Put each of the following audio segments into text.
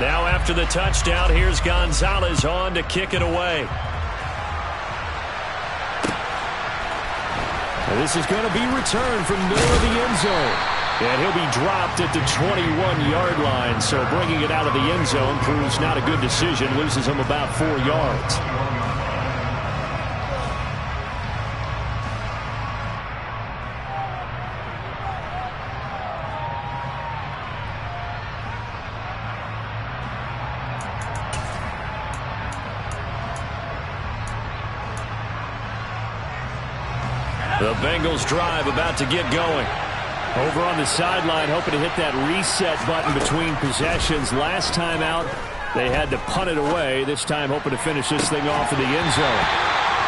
Now after the touchdown, here's Gonzalez on to kick it away. And this is going to be returned from the middle of the end zone. And he'll be dropped at the 21-yard line. So bringing it out of the end zone proves not a good decision. Loses him about 4 yards. The Bengals drive about to get going. Over on the sideline, hoping to hit that reset button between possessions. Last time out, they had to punt it away. This time, hoping to finish this thing off in the end zone.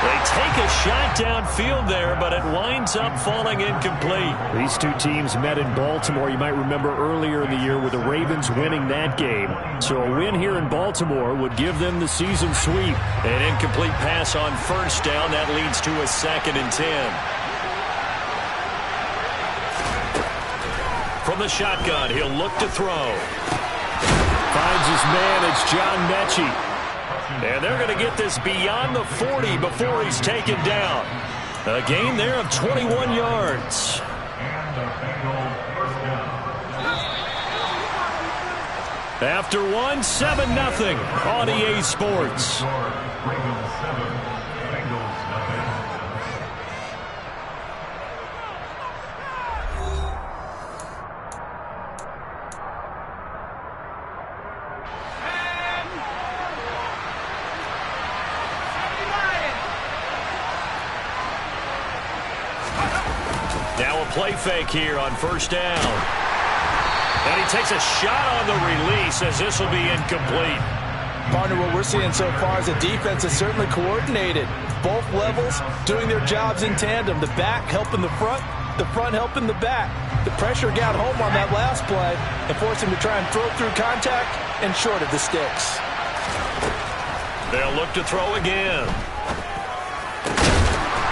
They take a shot downfield there, but it winds up falling incomplete. These two teams met in Baltimore. You might remember earlier in the year with the Ravens winning that game. So a win here in Baltimore would give them the season sweep. An incomplete pass on first down. That leads to a 2nd and 10. From the shotgun, he'll look to throw. Finds his man, it's John Mechie. And they're going to get this beyond the 40 before he's taken down. A gain there of 21 yards. After one, 7-0 on EA Sports. Now a play fake here on first down. And he takes a shot on the release as this will be incomplete. Partner, what we're seeing so far is the defense is certainly coordinated. Both levels doing their jobs in tandem. The back helping the front helping the back. The pressure got home on that last play and forced him to try and throw through contact and short of the sticks. They'll look to throw again.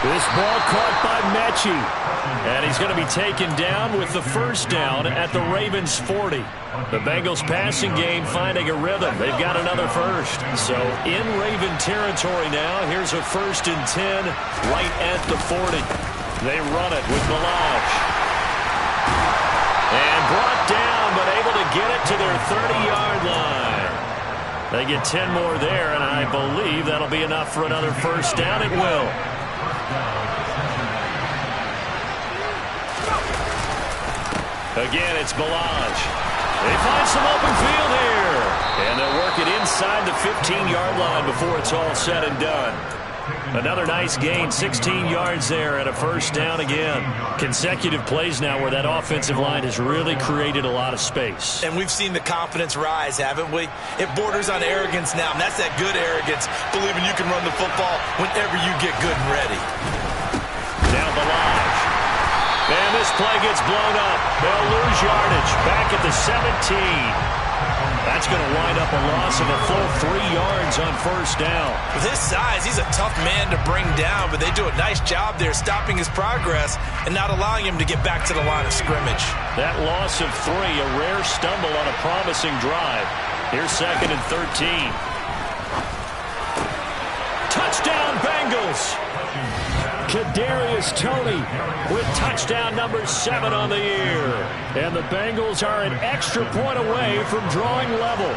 This ball caught by Mechie. And he's going to be taken down with the first down at the Ravens 40. The Bengals passing game finding a rhythm. They've got another first. So in Raven territory now. Here's a 1st and 10 right at the 40. They run it with Balaj. And brought down, but able to get it to their 30-yard line. They get 10 more there, and I believe that'll be enough for another first down. It will. Again, it's Balaj. They find some open field here. And they'll work it inside the 15-yard line before it's all said and done. Another nice gain, 16 yards there and a first down again. Consecutive plays now where that offensive line has really created a lot of space. And we've seen the confidence rise, haven't we? It borders on arrogance now, and that's that good arrogance, believing you can run the football whenever you get good and ready. Now Balaj. And this play gets blown up. They'll lose yardage back at the 17. That's going to wind up a loss of a full 3 yards on first down. With his size, he's a tough man to bring down, but they do a nice job there stopping his progress and not allowing him to get back to the line of scrimmage. That loss of 3, a rare stumble on a promising drive. Here's 2nd and 13. Touchdown, Bengals! Kadarius Toney with touchdown number 7 on the year. And the Bengals are an extra point away from drawing level.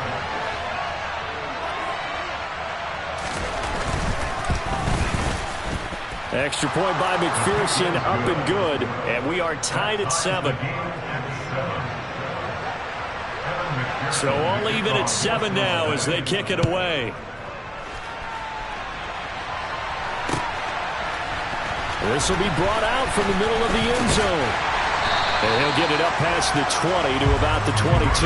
Extra point by McPherson, up and good. And we are tied at 7. So all even at 7 now as they kick it away. This will be brought out from the middle of the end zone. And he'll get it up past the 20 to about the 22.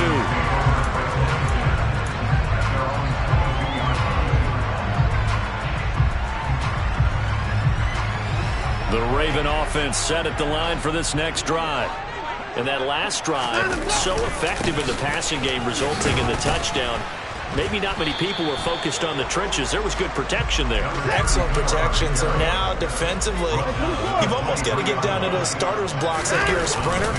The Raven offense set at the line for this next drive. And that last drive, so effective in the passing game, resulting in the touchdown. maybe not many people were focused on the trenches. There was good protection there. Excellent protection. So now defensively, you've almost got to get down to those starters blocks like you're a sprinter.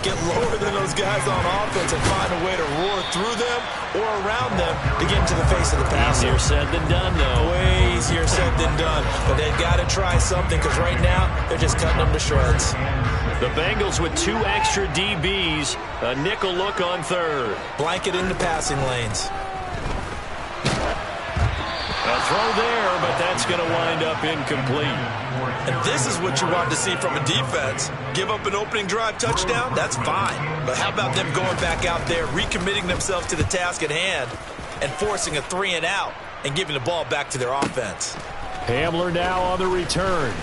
Get lower than those guys on offense and find a way to roar through them or around them to get into the face of the passer. Easier said than done, though. Way easier said than done. But they've got to try something because right now they're just cutting them to shreds. The Bengals with 2 extra DBs. A nickel look on third. Blanket in the passing lanes. A throw there, but that's going to wind up incomplete. And this is what you want to see from a defense. Give up an opening drive touchdown, that's fine. But how about them going back out there, recommitting themselves to the task at hand, and forcing a 3-and-out and giving the ball back to their offense. Hamler now on the return.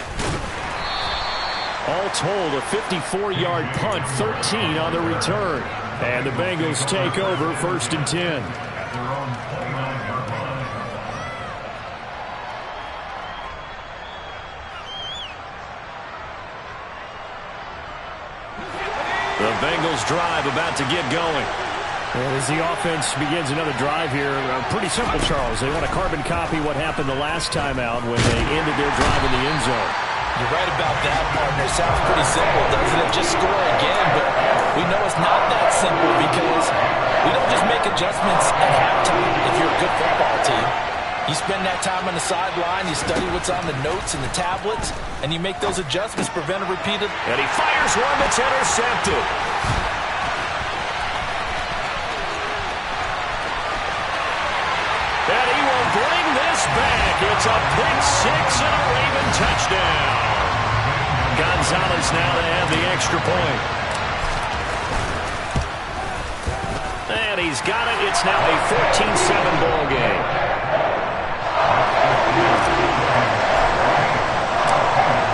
All told, a 54-yard punt, 13 on the return. And the Bengals take over 1st and 10. The Bengals drive about to get going. And as the offense begins another drive here, pretty simple, Charles. They want to carbon copy what happened the last time out when they ended their drive in the end zone. You're right about that, partner. Sounds pretty simple, doesn't it? Just score again, but we know it's not that simple because we don't just make adjustments at halftime if you're a good football team. You spend that time on the sideline, you study what's on the notes and the tablets, and you make those adjustments, prevent a repeated. And he fires one that's intercepted. And he will bring this back. It's a pick 6 and a Raven touchdown. Gonzalez now to have the extra point. And he's got it. It's now a 14-7 ball game.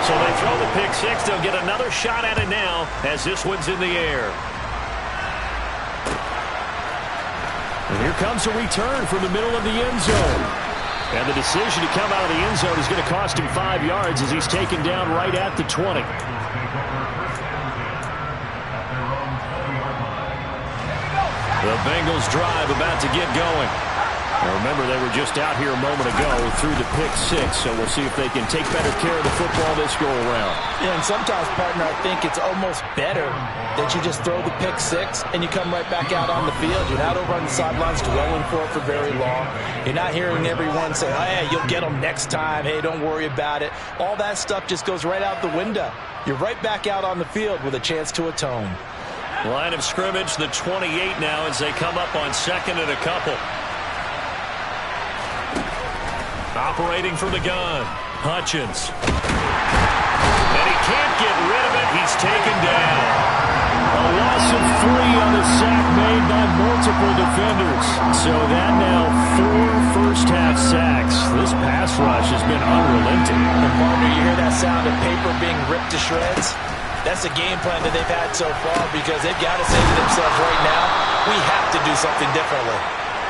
So they throw the pick 6. They'll get another shot at it now as this one's in the air. And here comes a return from the middle of the end zone. And the decision to come out of the end zone is going to cost him 5 yards as he's taken down right at the 20. The Bengals drive about to get going. Now remember, they were just out here a moment ago through the pick 6, so we'll see if they can take better care of the football this go-around. Yeah, and sometimes, partner, I think it's almost better that you just throw the pick 6 and you come right back out on the field. You're not over on the sidelines dwelling for it for very long. You're not hearing everyone say, oh, hey, you'll get them next time. Hey, don't worry about it. All that stuff just goes right out the window. You're right back out on the field with a chance to atone. Line of scrimmage, the 28 now as they come up on 2nd and a couple. Operating from the gun, Hutchins. And he can't get rid of it. He's taken down. A loss of 3 on the sack made by multiple defenders. So that now 4 first-half sacks. This pass rush has been unrelenting. And partner, you hear that sound of paper being ripped to shreds? That's the game plan that they've had so far because they've got to say to themselves right now, we have to do something differently.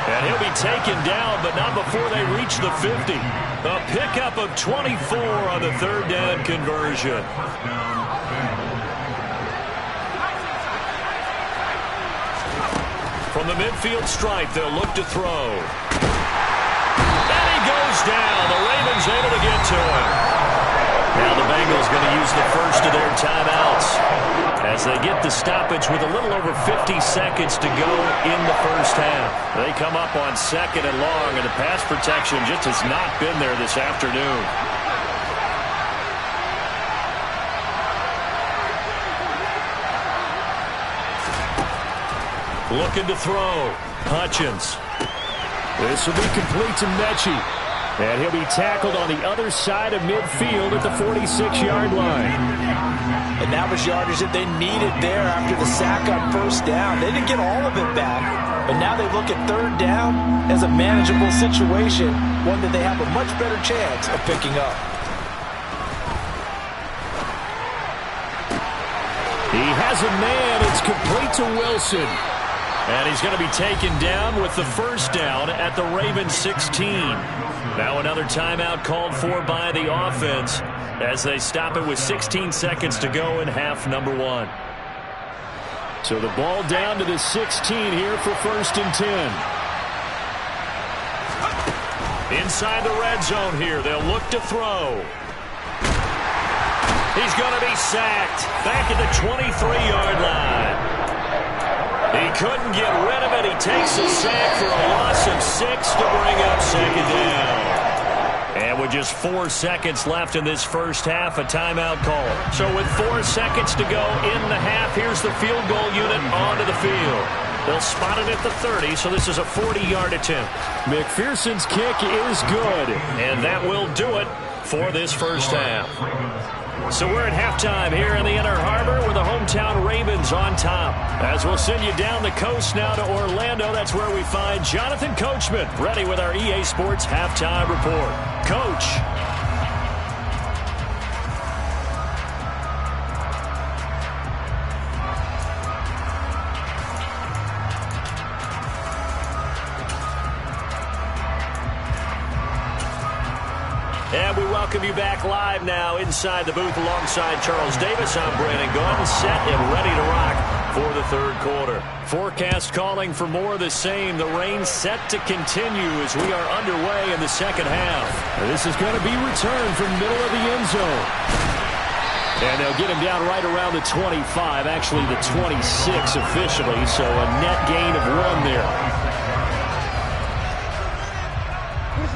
And he'll be taken down, but not before they reach the 50. A pickup of 24 on the 3rd down conversion. From the midfield stripe, they'll look to throw. And he goes down. The Ravens able to get to him. Now the Bengals going to use the first of their timeouts as they get the stoppage with a little over 50 seconds to go in the first half. They come up on 2nd and long, and the pass protection just has not been there this afternoon. Looking to throw. Hutchins. This will be complete to Mechie. And he'll be tackled on the other side of midfield at the 46-yard line. And that was yardage that they needed there after the sack on 1st down. They didn't get all of it back, but now they look at 3rd down as a manageable situation, one that they have a much better chance of picking up. He has a man. It's complete to Wilson. And he's going to be taken down with the 1st down at the Ravens 16. Now another timeout called for by the offense as they stop it with 16 seconds to go in half number 1. So the ball down to the 16 here for 1st and 10. Inside the red zone here, they'll look to throw. He's going to be sacked back at the 23-yard line. He couldn't get rid of it. He takes a sack for a loss of 6 to bring up second down. And with just 4 seconds left in this first half, a timeout call. So with 4 seconds to go in the half, here's the field goal unit onto the field. They'll spot it at the 30, so this is a 40-yard attempt. McPherson's kick is good, and that will do it for this first half. So we're at halftime here in the Inner Harbor with the hometown Ravens on top. As we'll send you down the coast now to Orlando, that's where we find Jonathan Coachman, ready with our EA Sports Halftime Report. Coach. And we welcome you back live now inside the booth alongside Charles Davis. I'm Brandon Gaudin, set and ready to rock for the third quarter. Forecast calling for more of the same. The rain set to continue as we are underway in the second half. This is going to be returned from middle of the end zone. And they'll get him down right around the 25, actually the 26 officially, so a net gain of 1 there.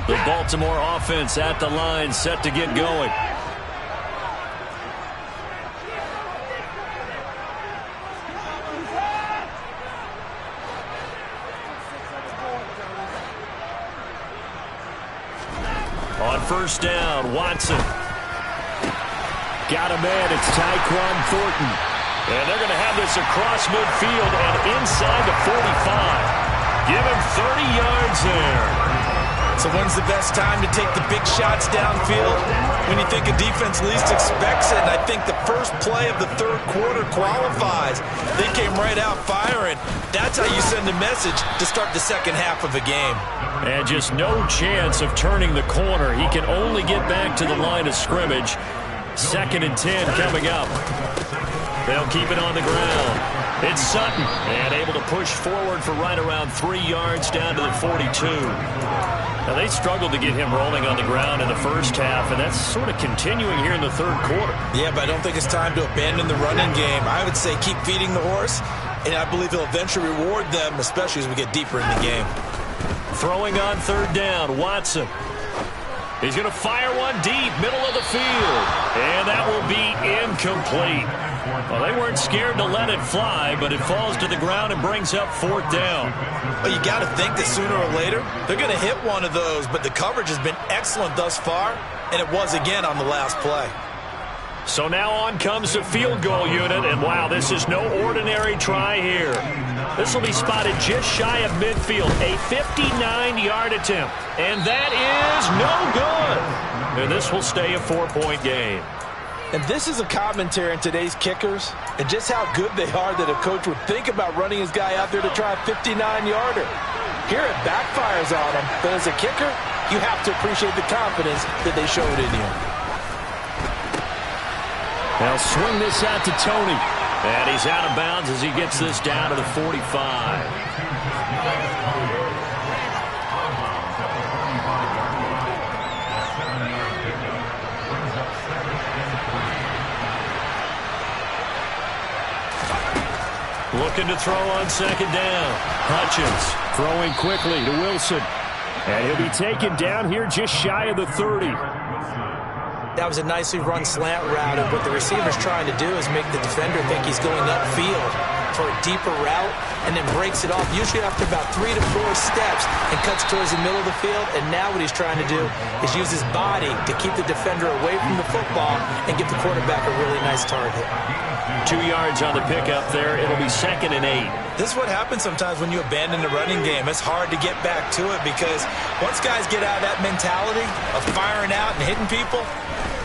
The Baltimore offense at the line, set to get going. On first down, Watson. Got a man, it's Tyquan Thornton. And they're going to have this across midfield and inside the 45. Give him 30 yards there. So when's the best time to take the big shots downfield? When you think a defense least expects it, and I think the first play of the third quarter qualifies. They came right out firing. That's how you send a message to start the second half of a game. And just no chance of turning the corner. He can only get back to the line of scrimmage. 2nd and 10 coming up. They'll keep it on the ground. It's Sutton, and able to push forward for right around 3 yards down to the 42. Now, they struggled to get him rolling on the ground in the first half, and that's sort of continuing here in the third quarter. Yeah, but I don't think it's time to abandon the running game. I would say keep feeding the horse, and I believe he'll eventually reward them, especially as we get deeper in the game. Throwing on third down, Watson. He's going to fire one deep, middle of the field, and that will be incomplete. Well, they weren't scared to let it fly, but it falls to the ground and brings up 4th down. Well, you got to think that sooner or later they're going to hit one of those, but the coverage has been excellent thus far, and it was again on the last play. So now on comes the field goal unit, and wow, this is no ordinary try here. This will be spotted just shy of midfield, a 59-yard attempt, and that is no good. And this will stay a 4-point game. And this is a commentary on today's kickers and just how good they are that a coach would think about running his guy out there to try a 59-yarder. Here it backfires on him, but as a kicker, you have to appreciate the confidence that they showed in you. They'll swing this out to Tony, and he's out of bounds as he gets this down to the 45. Looking to throw on second down. Hutchins throwing quickly to Wilson. And he'll be taken down here just shy of the 30. That was a nicely run slant route, and what the receiver's trying to do is make the defender think he's going upfield for a deeper route, and then breaks it off, usually after about 3 to 4 steps, and cuts towards the middle of the field. And now what he's trying to do is use his body to keep the defender away from the football and give the quarterback a really nice target. 2 yards on the pickup there. It'll be 2nd and 8. This is what happens sometimes when you abandon the running game. It's hard to get back to it because once guys get out of that mentality of firing out and hitting people,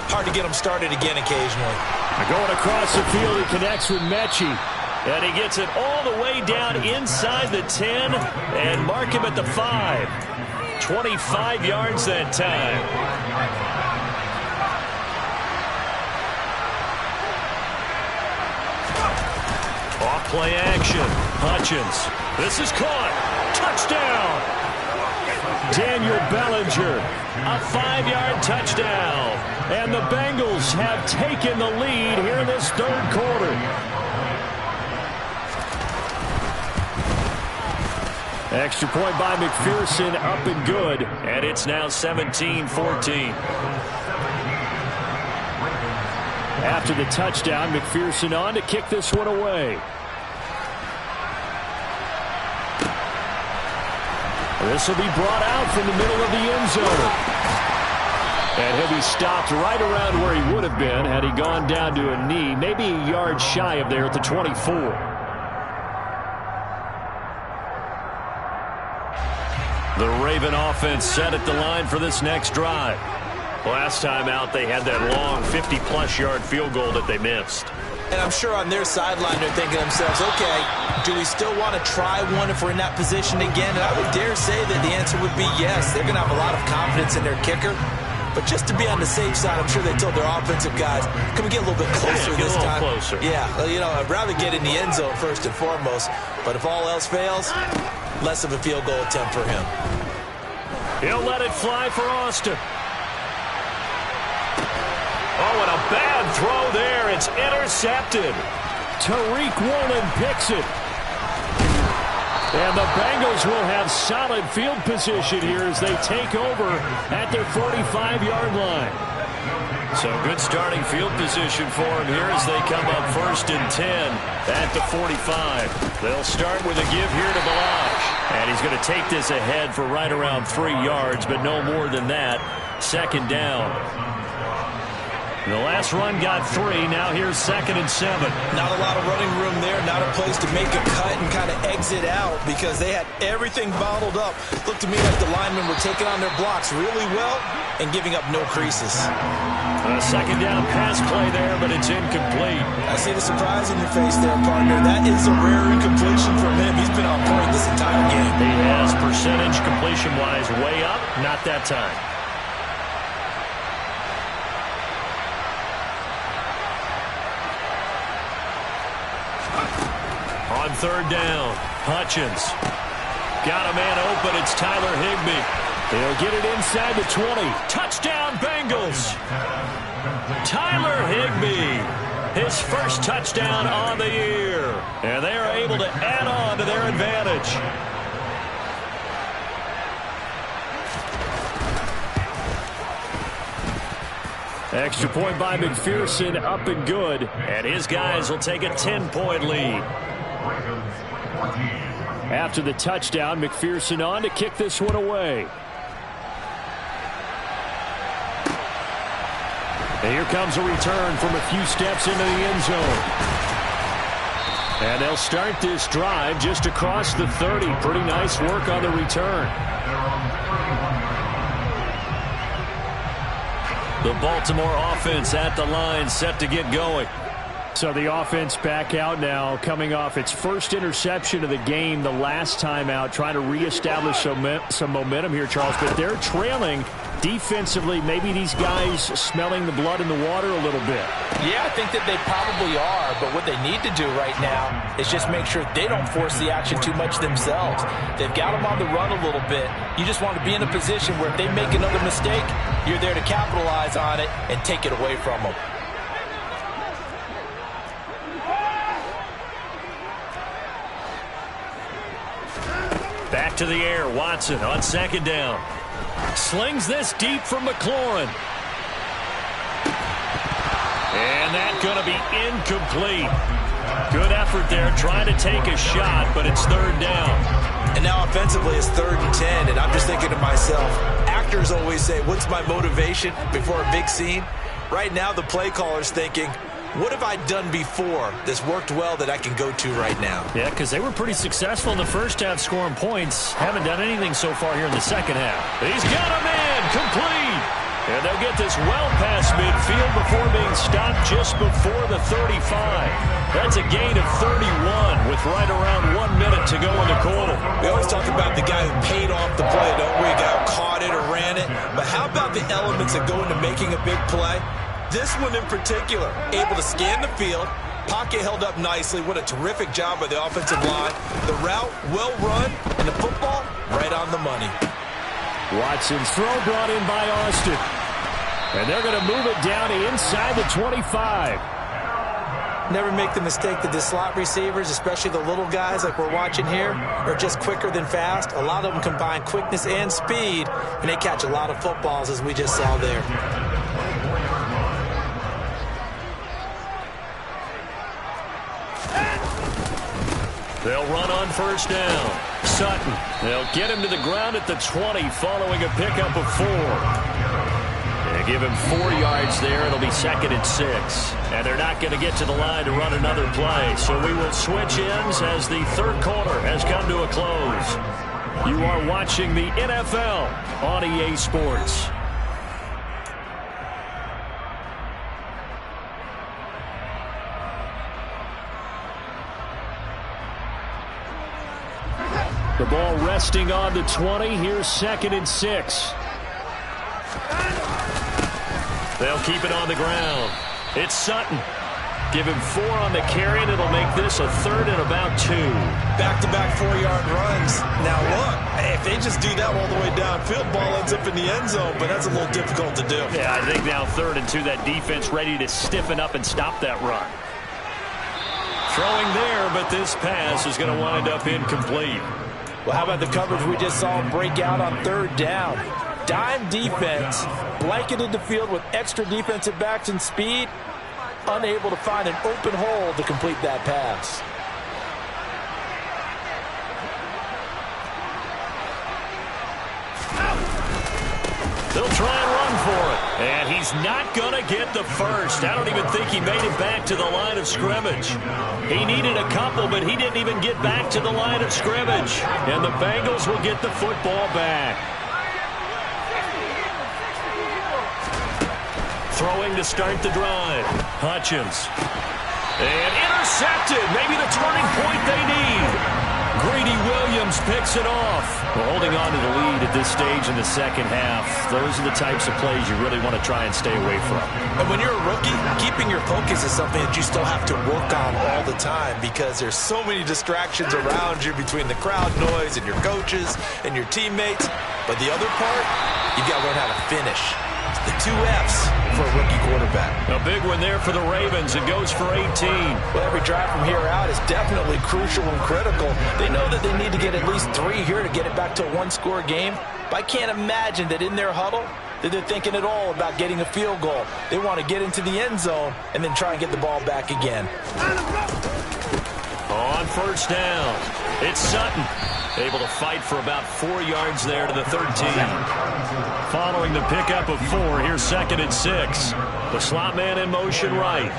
hard to get them started again occasionally. Going across the field, he connects with Mechie. And he gets it all the way down inside the 10 and mark him at the 5. 25 yards that time. Off-play action. Hutchins. This is caught. Touchdown. Daniel Bellinger, a 5-yard touchdown. And the Bengals have taken the lead here in this third quarter. Extra point by McPherson, up and good. And it's now 17-14. After the touchdown, McPherson on to kick this one away. This will be brought out from the middle of the end zone. And he'll be stopped right around where he would have been had he gone down to a knee, maybe a yard shy of there at the 24. The Raven offense set at the line for this next drive. Last time out, they had that long 50-plus yard field goal that they missed. And I'm sure on their sideline they're thinking to themselves, okay, do we still want to try one if we're in that position again? And I would dare say that the answer would be yes. They're going to have a lot of confidence in their kicker. But just to be on the safe side, I'm sure they told their offensive guys, can we get a little bit closer this time? Closer. Yeah, well, you know, I'd rather get in the end zone first and foremost. But if all else fails, less of a field goal attempt for him. He'll let it fly for Austin. Oh, and a bad throw there. It's intercepted. Tariq Woolen picks it. And the Bengals will have solid field position here as they take over at their 45-yard line. So good starting field position for him here as they come up 1st and 10 at the 45. They'll start with a give here to Balazs. And he's going to take this ahead for right around 3 yards, but no more than that. 2nd down. The last run got 3. Now here's 2nd and 7. Not a lot of running room there. Not a place to make a cut and kind of exit out because they had everything bottled up. Looked to me like the linemen were taking on their blocks really well and giving up no creases. A 2nd down pass play there, but it's incomplete. I see the surprise in your face there, partner. That is a rare incompletion from him. He's been on point this entire game. He has percentage completion-wise way up. Not that time. On 3rd down, Hutchins. Got a man open. It's Tyler Higbee. He'll get it inside the 20. Touchdown, Bengals. Tyler Higbee. His first touchdown on the year. And they are able to add on to their advantage. Extra point by McPherson, up and good. And his guys will take a 10-point lead. After the touchdown, McPherson on to kick this one away. And here comes a return from a few steps into the end zone. And they'll start this drive just across the 30. Pretty nice work on the return. The Baltimore offense at the line, set to get going. So the offense back out now, coming off its first interception of the game the last time out, trying to reestablish some momentum here, Charles. But they're trailing defensively. Maybe these guys smelling the blood in the water a little bit. Yeah, I think that they probably are. But what they need to do right now is just make sure they don't force the action too much themselves. They've got them on the run a little bit. You just want to be in a position where if they make another mistake, you're there to capitalize on it and take it away from them. Back to the air, Watson on 2nd down. Slings this deep from McLaurin. And that's going to be incomplete. Good effort there, trying to take a shot, but it's 3rd down. And now offensively it's 3rd and 10, and I'm just thinking to myself, actors always say, what's my motivation before a big scene? Right now the play caller's thinking, what have I done before that's worked well that I can go to right now? Yeah, because they were pretty successful in the first half scoring points. Haven't done anything so far here in the second half. He's got a man complete. And they'll get this well past midfield before being stopped just before the 35. That's a gain of 31 with right around 1 minute to go in the quarter. We always talk about the guy who paid off the play, don't we? A guy who caught it or ran it. But how about the elements that go into making a big play? This one in particular, able to scan the field, pocket held up nicely. What a terrific job by the offensive line. The route, well run, and the football, right on the money. Watson's throw brought in by Austin. And they're going to move it down to inside the 25. Never make the mistake that the slot receivers, especially the little guys like we're watching here, are just quicker than fast. A lot of them combine quickness and speed, and they catch a lot of footballs, as we just saw there. They'll run on first down. Sutton. They'll get him to the ground at the 20 following a pickup of 4. They give him 4 yards there. It'll be 2nd and 6. And they're not going to get to the line to run another play. So we will switch ends as the third quarter has come to a close. You are watching the NFL on EA Sports. The ball resting on the 20. Here's 2nd and 6. They'll keep it on the ground. It's Sutton. Give him 4 on the carry, and it'll make this a 3rd and about 2. Back-to-back 4-yard runs. Now, look, if they just do that all the way downfield, ball ends up in the end zone, but that's a little difficult to do. Yeah, I think now 3rd and 2, that defense ready to stiffen up and stop that run. Throwing there, but this pass is going to wind up incomplete. Well, how about the coverage we just saw him break out on 3rd down? Dime defense, blanketed the field with extra defensive backs and speed, unable to find an open hole to complete that pass. They'll try and run for it. And he's not going to get the first. I don't even think he made it back to the line of scrimmage. He needed a couple, but he didn't even get back to the line of scrimmage. And the Bengals will get the football back. Throwing to start the drive. Hutchins. And intercepted. Maybe the turning point they need. Greedy Williams picks it off. Well, holding on to the lead at this stage in the second half, those are the types of plays you really want to try and stay away from. And when you're a rookie, keeping your focus is something that you still have to work on all the time because there's so many distractions around you between the crowd noise and your coaches and your teammates. But the other part, you got to learn how to finish. The 2 F's for a rookie quarterback. A big one there for the Ravens. It goes for 18. Well, every drive from here out is definitely crucial and critical. They know that they need to get at least 3 here to get it back to a 1-score game. But I can't imagine that in their huddle that they're thinking at all about getting a field goal. They want to get into the end zone and then try and get the ball back again. On first down, it's Sutton. Able to fight for about 4 yards there to the 13. Following the pickup of 4, here's 2nd and 6. The slot man in motion right.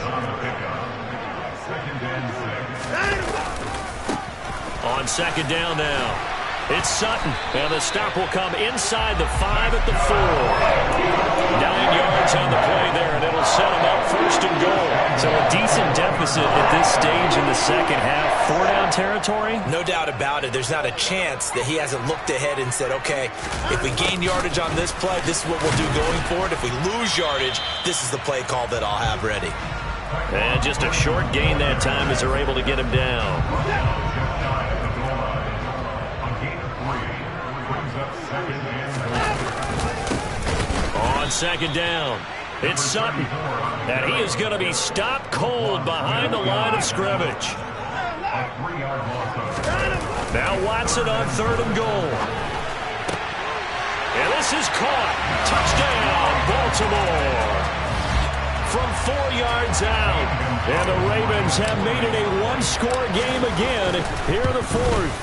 On 2nd down now. It's Sutton, and the stop will come inside the 5 at the 4. 9 yards on the play there, and it'll set him up 1st and goal. So a decent deficit at this stage in the second half. 4-down territory? No doubt about it. There's not a chance that he hasn't looked ahead and said, okay, if we gain yardage on this play, this is what we'll do going forward. If we lose yardage, this is the play call that I'll have ready. And just a short gain that time as they're able to get him down. On 2nd down, it's Sutton. And he is going to be stopped cold behind the line of scrimmage. Now Watson on 3rd and goal. And this is caught. Touchdown, Baltimore. From 4 yards out. And the Ravens have made it a 1-score game again here in the 4th.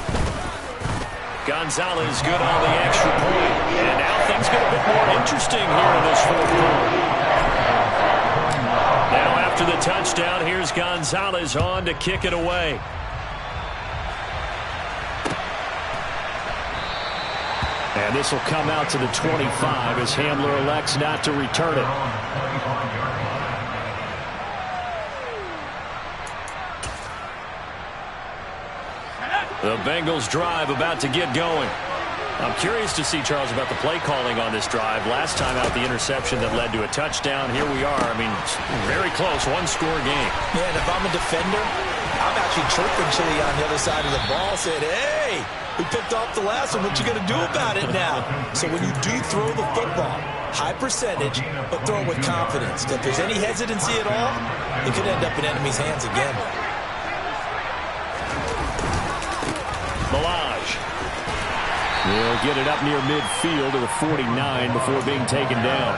Gonzalez good on the extra point. And now things get a bit more interesting here in this 4th quarter. Now after the touchdown, here's Gonzalez on to kick it away. And this will come out to the 25 as Hamler elects not to return it. The Bengals drive about to get going. I'm curious to see, Charles, about the play calling on this drive. Last time out, the interception that led to a touchdown. Here we are. I mean, very close, 1-score game. Yeah, and if I'm a defender, I'm actually chirping Chili on the other side of the ball, saying, hey, we picked off the last one. What you going to do about it now? So when you do throw the football, high percentage, but throw it with confidence. If there's any hesitancy at all, it could end up in enemy's hands again. Milage. He'll get it up near midfield to the 49 before being taken down.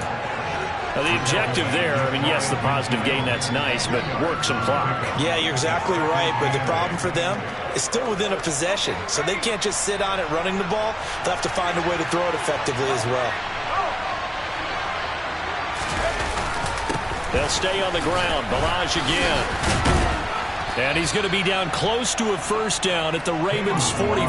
The objective there, I mean, yes, the positive gain, that's nice, but work some clock. Yeah, you're exactly right, but the problem for them is still within a possession, so they can't just sit on it running the ball. They'll have to find a way to throw it effectively as well. They'll stay on the ground. Balaj again. And he's going to be down close to a first down at the Ravens' 44.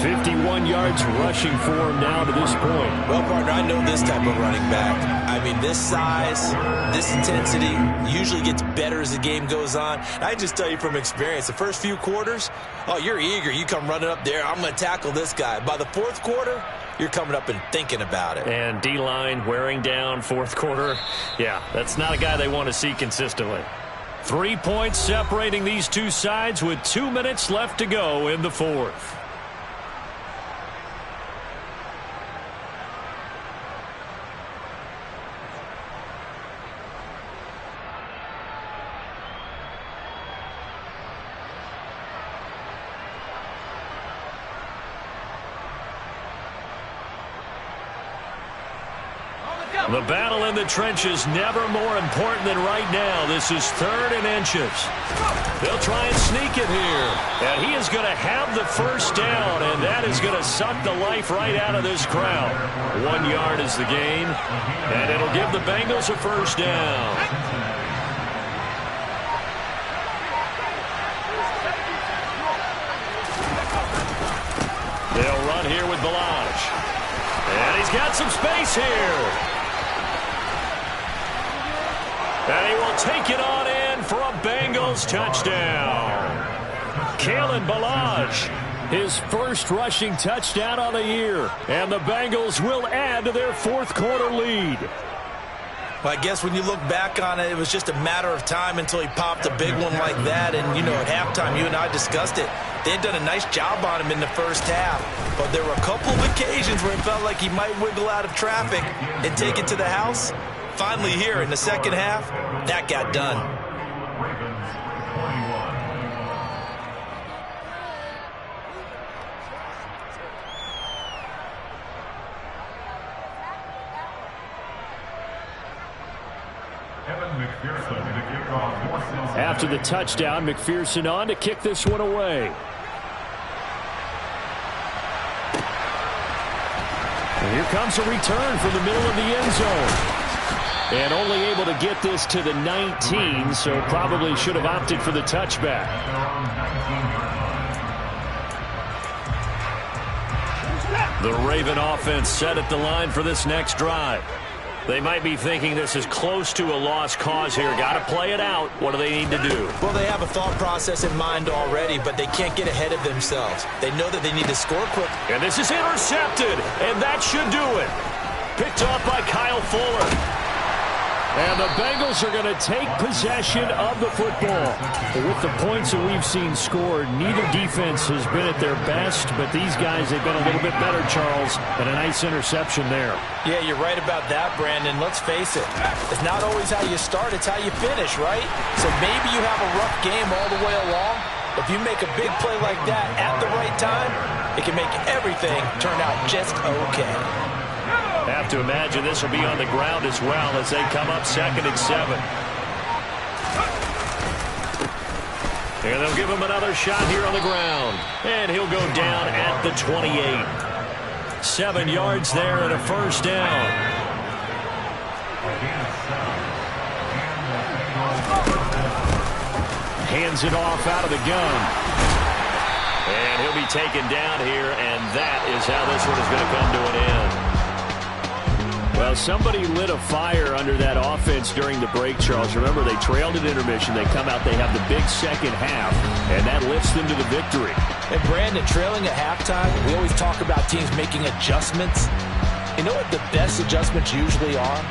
51 yards rushing for him now to this point. Well, partner, I know this type of running back. I mean, this size, this intensity usually gets better as the game goes on. And I just tell you from experience, the first few quarters, oh, you're eager. You come running up there, I'm going to tackle this guy. By the fourth quarter, you're coming up and thinking about it. And D-line wearing down fourth quarter. Yeah, that's not a guy they want to see consistently. 3 points separating these two sides with 2 minutes left to go in the fourth. The battle in the trenches never more important than right now. This is 3rd and inches. They'll try and sneak it here. And he is going to have the first down, and that is going to suck the life right out of this crowd. 1 yard is the gain, and it'll give the Bengals a first down. They'll run here with Balaj. And he's got some space here. And he will take it on in for a Bengals touchdown. Kalen Balaj, his first rushing touchdown on the year. And the Bengals will add to their fourth quarter lead. Well, I guess when you look back on it, it was just a matter of time until he popped a big one like that. And, you know, at halftime, you and I discussed it. They had done a nice job on him in the first half. But there were a couple of occasions where it felt like he might wiggle out of traffic and take it to the house. Finally here in the second half, that got done. After the touchdown, McPherson on to kick this one away. And here comes a return from the middle of the end zone. And only able to get this to the 19, so probably should have opted for the touchback. The Raven offense set at the line for this next drive. They might be thinking this is close to a lost cause here. Got to play it out. What do they need to do? Well, they have a thought process in mind already, but they can't get ahead of themselves. They know that they need to score quick. And this is intercepted, and that should do it. Picked off by Kyle Fuller. And the Bengals are going to take possession of the football. With the points that we've seen scored, neither defense has been at their best, but these guys have been a little bit better, Charles, and a nice interception there. Yeah, you're right about that, Brandon. Let's face it. It's not always how you start, it's how you finish, right? So maybe you have a rough game all the way along. If you make a big play like that at the right time, it can make everything turn out just okay. Have to imagine this will be on the ground as well as they come up 2nd and 7. And they'll give him another shot here on the ground. And he'll go down at the 28. 7 yards there and a first down. Hands it off out of the gun. And he'll be taken down here, and that is how this one is going to come to an end. Well, somebody lit a fire under that offense during the break, Charles. Remember, they trailed at intermission. They come out, they have the big second half, and that lifts them to the victory. And, Brandon, trailing at halftime, we always talk about teams making adjustments. You know what the best adjustments usually are?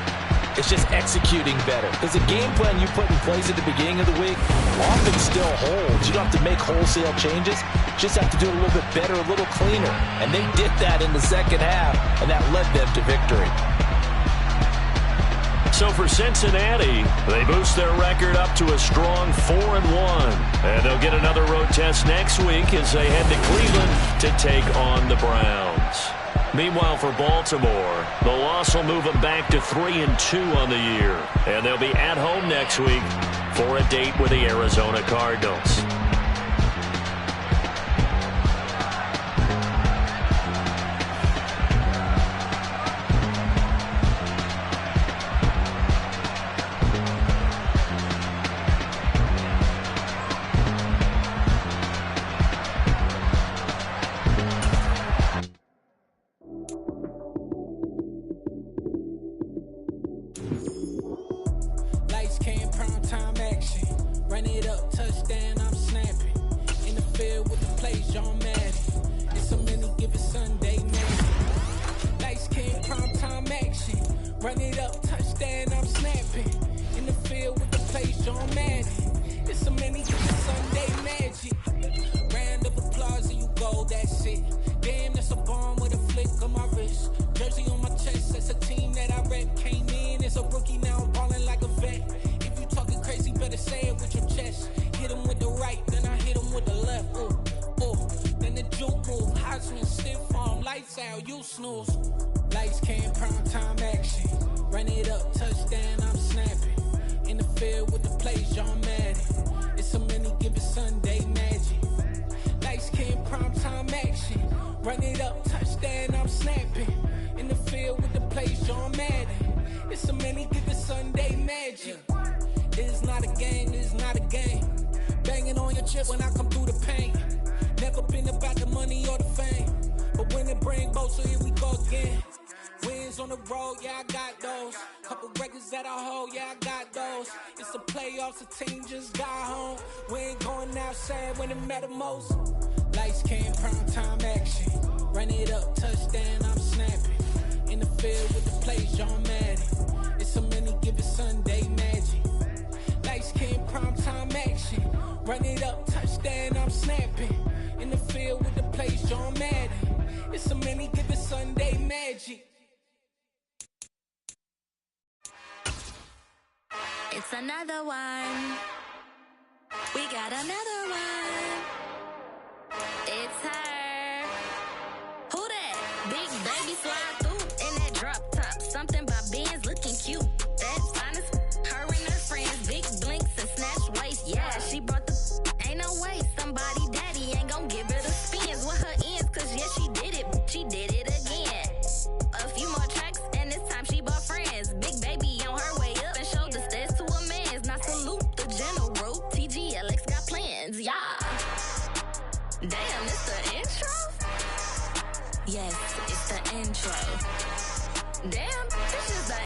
It's just executing better. Because the game plan you put in place at the beginning of the week often still holds. You don't have to make wholesale changes. Just have to do it a little bit better, a little cleaner. And they did that in the second half, and that led them to victory. So for Cincinnati, they boost their record up to a strong 4-1. And they'll get another road test next week as they head to Cleveland to take on the Browns. Meanwhile, for Baltimore, the loss will move them back to 3-2 on the year. And they'll be at home next week for a date with the Arizona Cardinals. It's another one. We got another one. It's her. Who that? Big baby slide through in that drop top. Something by Benz looking cute. That's honest. Her and her friends, big blinks and snatch waist. Yeah, she brought the. Ain't no way somebody daddy ain't gon' give her the spins with her ends. Cause yeah, she did it. She did it again. A few more tracks and this time she bought friends. Big baby on her way up and showed the stairs to a man's. Now salute the general. TGLX got plans, yeah. Damn, it's the intro? Yes, it's the intro. Damn.